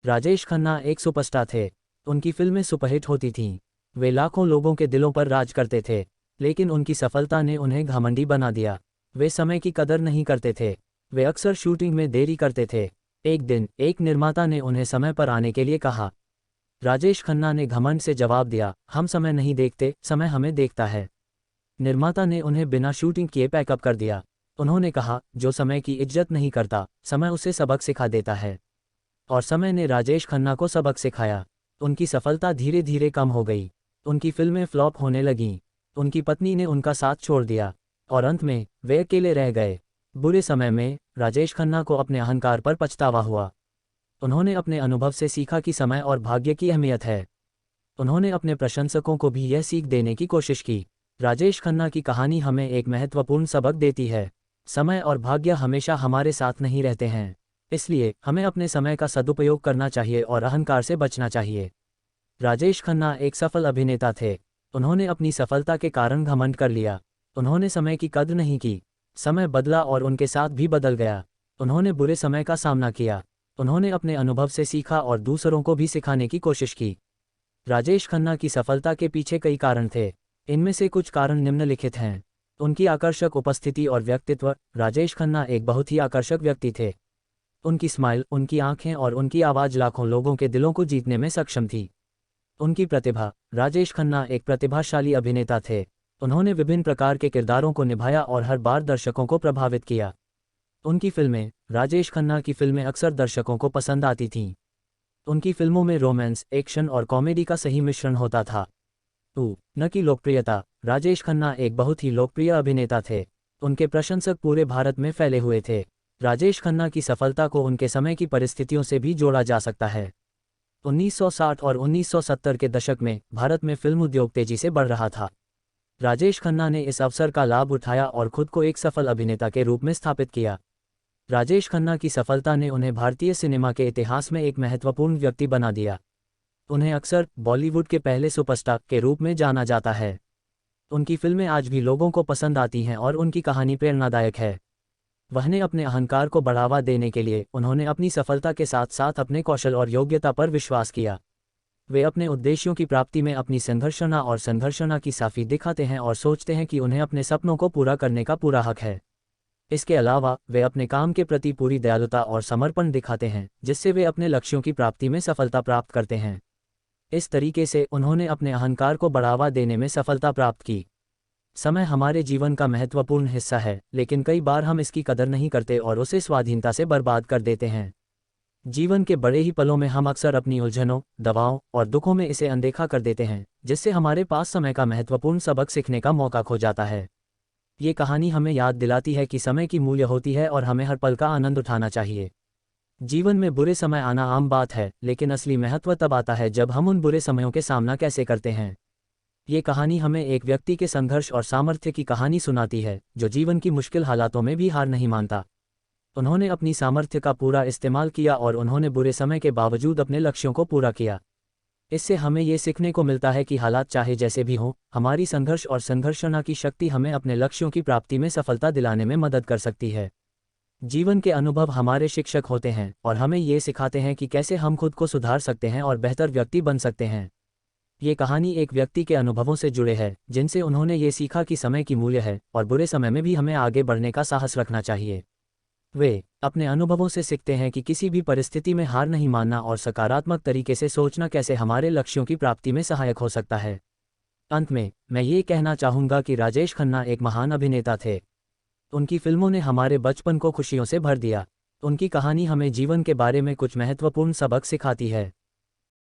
राजेश खन्ना एक सुपरस्टार थे। उनकी फिल्में सुपरहिट होती थीं। वे लाखों लोगों के दिलों पर राज करते थे। लेकिन उनकी सफलता ने उन्हें घमंडी बना दिया। वे समय की कदर नहीं करते थे। वे अक्सर शूटिंग में देरी करते थे। एक दिन एक निर्माता ने उन्हें समय पर आने के लिए कहा। राजेश खन्ना ने घमंड से जवाब दिया, हम समय नहीं देखते, समय हमें देखता है। निर्माता ने उन्हें बिना शूटिंग किए पैकअप कर दिया। उन्होंने कहा, जो समय की इज्जत नहीं करता, समय उसे सबक सिखा देता है। और समय ने राजेश खन्ना को सबक सिखाया। उनकी सफलता धीरे धीरे कम हो गई। उनकी फिल्में फ्लॉप होने लगीं। उनकी पत्नी ने उनका साथ छोड़ दिया और अंत में वे अकेले रह गए। बुरे समय में राजेश खन्ना को अपने अहंकार पर पछतावा हुआ। उन्होंने अपने अनुभव से सीखा कि समय और भाग्य की अहमियत है। उन्होंने अपने प्रशंसकों को भी यह सीख देने की कोशिश की। राजेश खन्ना की कहानी हमें एक महत्वपूर्ण सबक देती है। समय और भाग्य हमेशा हमारे साथ नहीं रहते हैं। इसलिए हमें अपने समय का सदुपयोग करना चाहिए और अहंकार से बचना चाहिए। राजेश खन्ना एक सफल अभिनेता थे। उन्होंने अपनी सफलता के कारण घमंड कर लिया। उन्होंने समय की कद्र नहीं की। समय बदला और उनके साथ भी बदल गया। उन्होंने बुरे समय का सामना किया। उन्होंने अपने अनुभव से सीखा और दूसरों को भी सिखाने की कोशिश की। राजेश खन्ना की सफलता के पीछे कई कारण थे। इनमें से कुछ कारण निम्नलिखित हैं। उनकी आकर्षक उपस्थिति और व्यक्तित्व। राजेश खन्ना एक बहुत ही आकर्षक व्यक्ति थे। उनकी स्माइल, उनकी आंखें और उनकी आवाज़ लाखों लोगों के दिलों को जीतने में सक्षम थी। उनकी प्रतिभा। राजेश खन्ना एक प्रतिभाशाली अभिनेता थे। उन्होंने विभिन्न प्रकार के किरदारों को निभाया और हर बार दर्शकों को प्रभावित किया। उनकी फिल्में। राजेश खन्ना की फिल्में अक्सर दर्शकों को पसंद आती थीं। उनकी फिल्मों में रोमांस, एक्शन और कॉमेडी का सही मिश्रण होता था। न की लोकप्रियता। राजेश खन्ना एक बहुत ही लोकप्रिय अभिनेता थे। उनके प्रशंसक पूरे भारत में फैले हुए थे। राजेश खन्ना की सफलता को उनके समय की परिस्थितियों से भी जोड़ा जा सकता है। 1960 और 1970 के दशक में भारत में फिल्म उद्योग तेजी से बढ़ रहा था। राजेश खन्ना ने इस अवसर का लाभ उठाया और खुद को एक सफल अभिनेता के रूप में स्थापित किया। राजेश खन्ना की सफलता ने उन्हें भारतीय सिनेमा के इतिहास में एक महत्वपूर्ण व्यक्ति बना दिया। उन्हें अक्सर बॉलीवुड के पहले सुपरस्टार के रूप में जाना जाता है। उनकी फिल्में आज भी लोगों को पसंद आती हैं और उनकी कहानी प्रेरणादायक है। वहने अपने अहंकार को बढ़ावा देने के लिए उन्होंने अपनी सफलता के साथ साथ अपने कौशल और योग्यता पर विश्वास किया। वे अपने उद्देश्यों की प्राप्ति में अपनी संघर्षणा की साफी दिखाते हैं और सोचते हैं कि उन्हें अपने सपनों को पूरा करने का पूरा हक है। इसके अलावा वे अपने काम के प्रति पूरी दयालुता और समर्पण दिखाते हैं, जिससे वे अपने लक्ष्यों की प्राप्ति में सफलता प्राप्त करते हैं। इस तरीके से उन्होंने अपने अहंकार को बढ़ावा देने में सफलता प्राप्त की। समय हमारे जीवन का महत्वपूर्ण हिस्सा है, लेकिन कई बार हम इसकी कदर नहीं करते और उसे स्वाधीनता से बर्बाद कर देते हैं। जीवन के बड़े ही पलों में हम अक्सर अपनी उलझनों, दबाव और दुखों में इसे अनदेखा कर देते हैं, जिससे हमारे पास समय का महत्वपूर्ण सबक सीखने का मौका खो जाता है। ये कहानी हमें याद दिलाती है कि समय की मूल्य होती है और हमें हर पल का आनंद उठाना चाहिए। जीवन में बुरे समय आना आम बात है, लेकिन असली महत्व तब आता है जब हम उन बुरे समयों के सामना कैसे करते हैं। ये कहानी हमें एक व्यक्ति के संघर्ष और सामर्थ्य की कहानी सुनाती है, जो जीवन की मुश्किल हालातों में भी हार नहीं मानता। उन्होंने अपनी सामर्थ्य का पूरा इस्तेमाल किया और उन्होंने बुरे समय के बावजूद अपने लक्ष्यों को पूरा किया। इससे हमें ये सीखने को मिलता है कि हालात चाहे जैसे भी हों, हमारी संघर्ष और संघर्षणा की शक्ति हमें अपने लक्ष्यों की प्राप्ति में सफलता दिलाने में मदद कर सकती है। जीवन के अनुभव हमारे शिक्षक होते हैं और हमें ये सिखाते हैं कि कैसे हम खुद को सुधार सकते हैं और बेहतर व्यक्ति बन सकते हैं। ये कहानी एक व्यक्ति के अनुभवों से जुड़े है, जिनसे उन्होंने ये सीखा कि समय की मूल्य है और बुरे समय में भी हमें आगे बढ़ने का साहस रखना चाहिए। वे अपने अनुभवों से सीखते हैं कि किसी भी परिस्थिति में हार नहीं मानना और सकारात्मक तरीके से सोचना कैसे हमारे लक्ष्यों की प्राप्ति में सहायक हो सकता है। अंत में मैं ये कहना चाहूँगा कि राजेश खन्ना एक महान अभिनेता थे। उनकी फिल्मों ने हमारे बचपन को खुशियों से भर दिया। उनकी कहानी हमें जीवन के बारे में कुछ महत्वपूर्ण सबक सिखाती है।